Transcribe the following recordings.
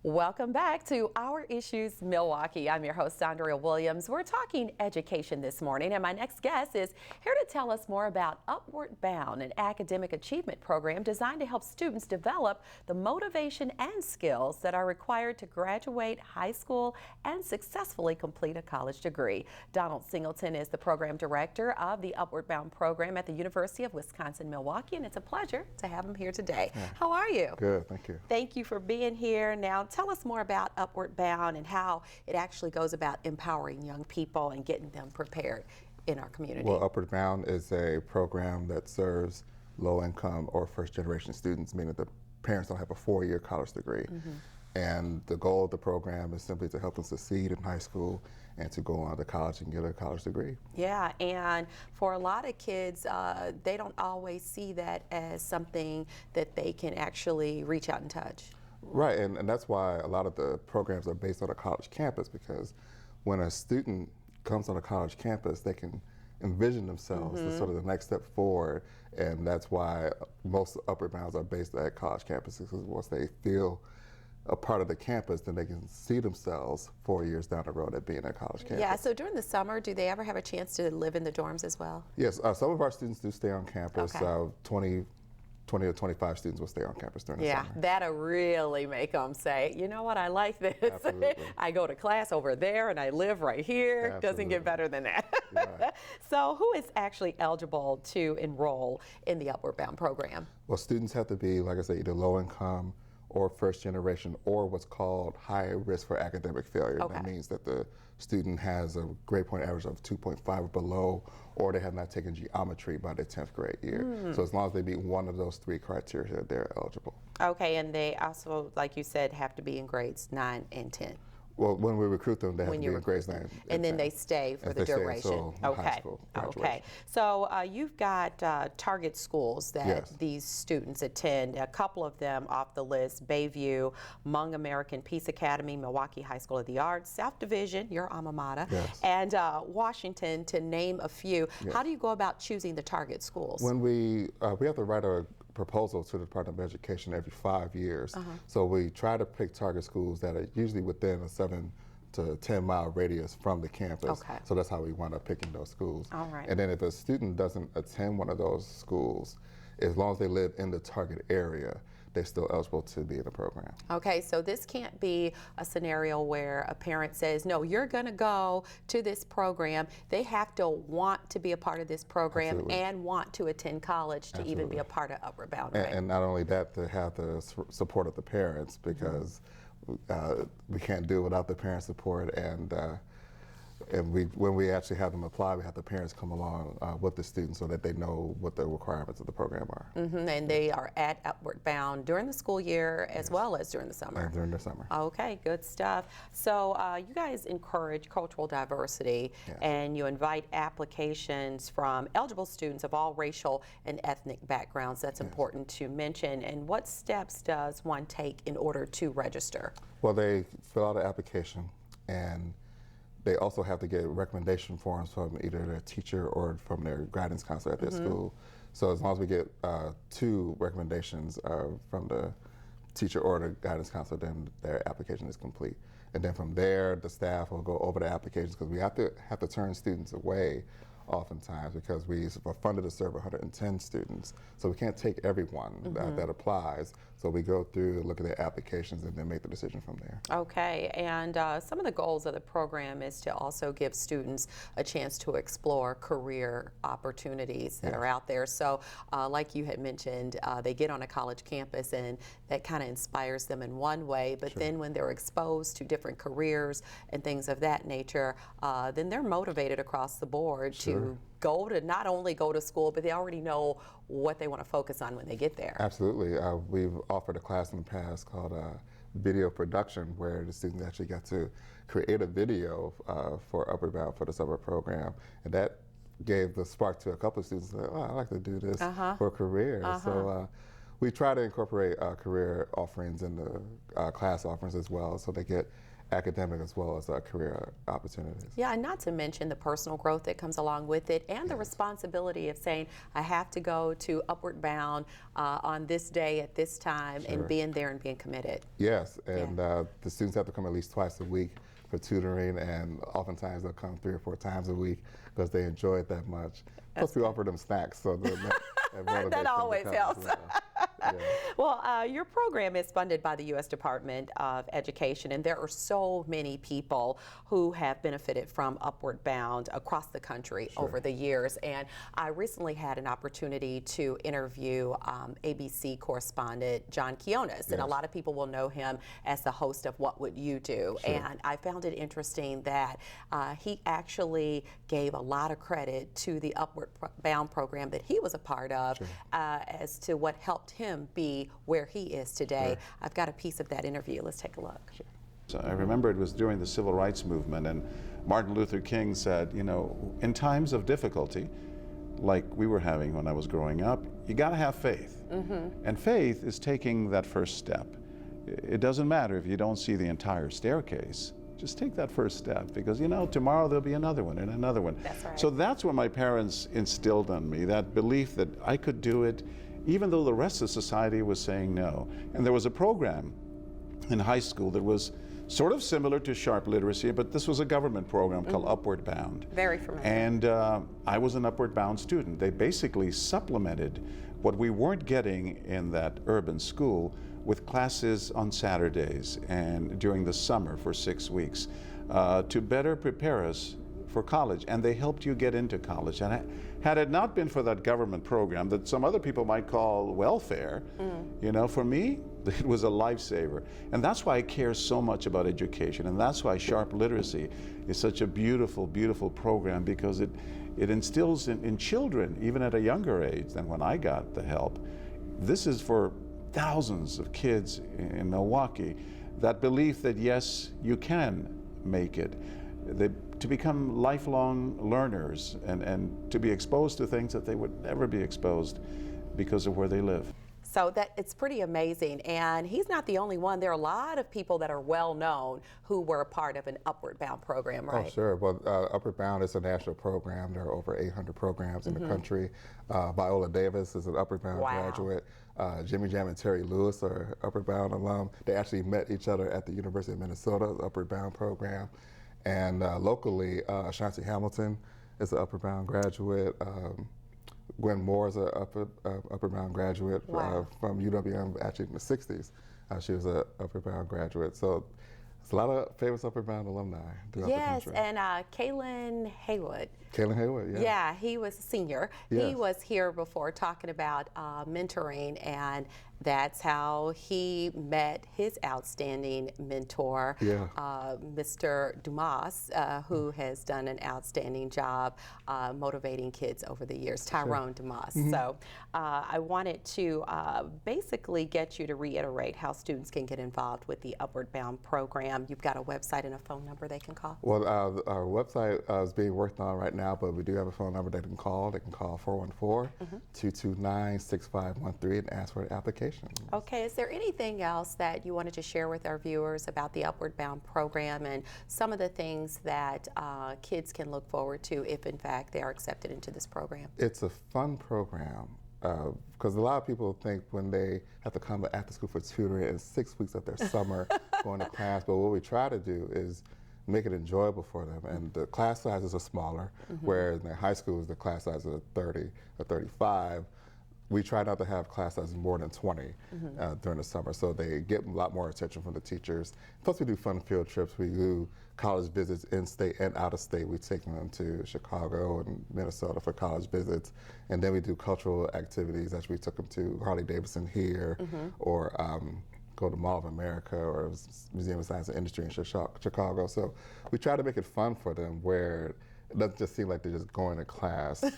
Welcome back to Our Issues Milwaukee. I'm your host, Andrea Williams. We're talking education this morning, and my next guest is here to tell us more about Upwardbound, an academic achievement program designed to help students develop the motivation and skills that are required to graduate high school and successfully complete a college degree. Donald Singleton is the program director of the Upwardbound program at the University of Wisconsin-Milwaukee, and it's a pleasure to have him here today. Yeah. How are you? Good, thank you. Thank you for being here. Now, tell us more about Upwardbound and how it actually goes about empowering young people and getting them prepared in our community. Well, Upwardbound is a program that serves low-income or first-generation students, meaning the parents don't have a four-year college degree. And the goal of the program is simply to help them succeed in high school and to go on to college and get a college degree. Yeah, and for a lot of kids, they don't always see that as something that they can actually reach out and touch. Right, and that's why a lot of the programs are based on a college campus, because when a student comes on a college campus, they can envision themselves as sort of the next step forward, and that's why most Upwardbounds are based at college campuses, because once they feel a part of the campus, then they can see themselves 4 years down the road at being at college campus. Yeah, so during the summer, do they ever have a chance to live in the dorms as well? Yes, some of our students do stay on campus. Okay. 20 to 25 students will stay on campus during the summer. Yeah, that'll really make them say, you know what, I like this. Absolutely. I go to class over there and I live right here. Absolutely. Doesn't get better than that. Right. So who is actually eligible to enroll in the Upwardbound program? Well, students have to be, like I say, either low income or first generation, or what's called high risk for academic failure. Okay. That means that the student has a grade point average of 2.5 or below, or they have not taken geometry by their 10th grade year. So as long as they meet one of those three criteria, they're eligible. Okay, and they also, like you said, have to be in grades 9 and 10. Well, when we recruit them, they have to be in grades 9 and then 10. They stay for the duration. High school graduation. Okay. So you've got target schools that these students attend. A couple of them off the list: Bayview, Hmong American Peace Academy, Milwaukee High School of the Arts, South Division, your alma mater, and Washington, to name a few. How do you go about choosing the target schools? When we have to write a proposal to the Department of Education every 5 years. So we try to pick target schools that are usually within a 7 to 10 mile radius from the campus. Okay. So that's how we wind up picking those schools. All right. And then if a student doesn't attend one of those schools, as long as they live in the target area, they're still eligible to be in the program. Okay, so this can't be a scenario where a parent says, no, you're going to go to this program. They have to want to be a part of this program and want to attend college to even be a part of Upwardbound, right? And not only that, to have the support of the parents, because we can't do it without the parent support, and when we actually have them apply, we have the parents come along with the students so that they know what the requirements of the program are. And they are at Upwardbound during the school year as well as during the summer. And during the summer. Okay, good stuff. So you guys encourage cultural diversity, and you invite applications from eligible students of all racial and ethnic backgrounds. That's important to mention. And what steps does one take in order to register? Well, they fill out an application, and they also have to get recommendation forms from either their teacher or from their guidance counselor at their school. So as long as we get 2 recommendations from the teacher or the guidance counselor, then their application is complete. And then from there, the staff will go over the applications, because we have to turn students away oftentimes, because we are funded to serve 110 students. So we can't take everyone that applies. So we go through, look at their applications, and then make the decision from there. Okay, and some of the goals of the program is to also give students a chance to explore career opportunities that are out there. So like you had mentioned, they get on a college campus and that kind of inspires them in one way, but then when they're exposed to different careers and things of that nature, then they're motivated across the board to not only go to school, but they already know what they want to focus on when they get there. Absolutely. We've offered a class in the past called video production, where the students actually got to create a video for Upwardbound for the summer program, and that gave the spark to a couple of students that, oh, I'd like to do this for a career. So we try to incorporate career offerings in the class offerings as well, so they get academic as well as career opportunities. Yeah, and not to mention the personal growth that comes along with it, and the responsibility of saying, I have to go to Upward Bound on this day at this time, and being there and being committed. Yes, and the students have to come at least twice a week for tutoring, and oftentimes they'll come 3 or 4 times a week because they enjoy it that much. Plus, we offer them snacks, so that always helps. Well, your program is funded by the U.S. Department of Education, and there are so many people who have benefited from Upward Bound across the country over the years. And I recently had an opportunity to interview ABC correspondent John Quiones, and a lot of people will know him as the host of What Would You Do? And I found it interesting that he actually gave a lot of credit to the Upward Bound program that he was a part of as to what helped him be where he is today. I've got a piece of that interview. Let's take a look. So I remember it was during the Civil Rights Movement, and Martin Luther King said, you know, in times of difficulty, like we were having when I was growing up, you got to have faith. And faith is taking that first step. It doesn't matter if you don't see the entire staircase. Just take that first step, because you know tomorrow there'll be another one and another one. That's right. So that's what my parents instilled in me, that belief that I could do it even though the rest of society was saying no. And there was a program in high school that was sort of similar to Sharp Literacy, but this was a government program called Upward Bound. Very familiar. And I was an Upward Bound student. They basically supplemented what we weren't getting in that urban school with classes on Saturdays and during the summer for 6 weeks to better prepare us for college. And they helped you get into college. And had it not been for that government program that some other people might call welfare, you know, for me, it was a lifesaver. And that's why I care so much about education. And that's why Sharp Literacy is such a beautiful, beautiful program, because it instills in children, even at a younger age than when I got the help. This is for thousands of kids in Milwaukee, that belief that yes, you can make it, to become lifelong learners and to be exposed to things that they would never be exposed because of where they live. So that it's pretty amazing, and he's not the only one. There are a lot of people that are well known who were a part of an Upward Bound program, right? Oh, sure. Well, Upward Bound is a national program. There are over 800 programs in the country. Viola Davis is an Upward Bound graduate. Jimmy Jam and Terry Lewis are Upward Bound alum. They actually met each other at the University of Minnesota's Upward Bound program. And locally, Ashanti Hamilton is an Upward Bound graduate. Gwen Moore is an Upward Bound graduate from UW, actually in the 60s. She was an Upward Bound graduate. So there's a lot of famous Upward Bound alumni throughout the country. Yes, and Kaylin Haywood. Kaylin Haywood, yeah. Yeah, he was a senior. Yes. He was here before talking about mentoring, and that's how he met his outstanding mentor, Mr. Dumas, who has done an outstanding job motivating kids over the years, Tyrone Dumas. So I wanted to basically get you to reiterate how students can get involved with the Upward Bound program. You've got a website and a phone number they can call? Well, our website is being worked on right now, but we do have a phone number they can call. They can call 414-229-6513 and ask for an application. Okay, is there anything else that you wanted to share with our viewers about the Upward Bound program and some of the things that kids can look forward to if in fact they are accepted into this program? It's a fun program because a lot of people think when they have to come after school for tutoring, it's 6 weeks of their summer going to class, but what we try to do is make it enjoyable for them. And the class sizes are smaller, whereas in high schools the class sizes are 30 or 35. We try not to have class sizes more than 20 during the summer, so they get a lot more attention from the teachers. Plus we do fun field trips. We do college visits in-state and out-of-state. We take them to Chicago and Minnesota for college visits. And then we do cultural activities, as we took them to Harley-Davidson here, or go to Mall of America or Museum of Science and Industry in Chicago. So we try to make it fun for them, where it doesn't just seem like they're just going to class all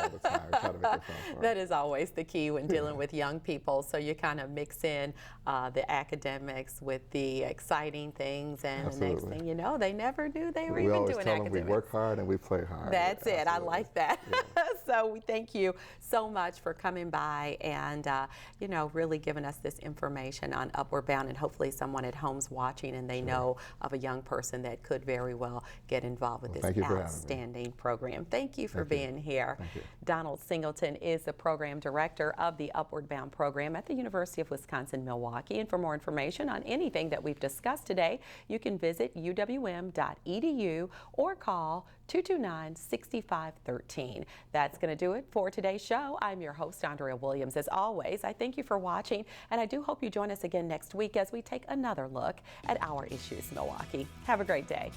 the time. We try to make it fun for them. That is always the key when dealing with young people. So you kind of mix in the academics with the exciting things, and the next thing you know, they never knew they were even doing academics. We work hard and we play hard. That's it. I like that. So we thank you so much for coming by and, you know, really giving us this information on Upward Bound, and hopefully someone at home's watching and they know of a young person that could very well get involved with this outstanding program. Thank you for being here. Donald Singleton is the program director of the Upward Bound program at the University of Wisconsin-Milwaukee. And for more information on anything that we've discussed today, you can visit uwm.edu or call 229-6513. That's going to do it for today's show. I'm your host, Andrea Williams. As always, I thank you for watching, and I do hope you join us again next week as we take another look at our issues, Milwaukee. Have a great day.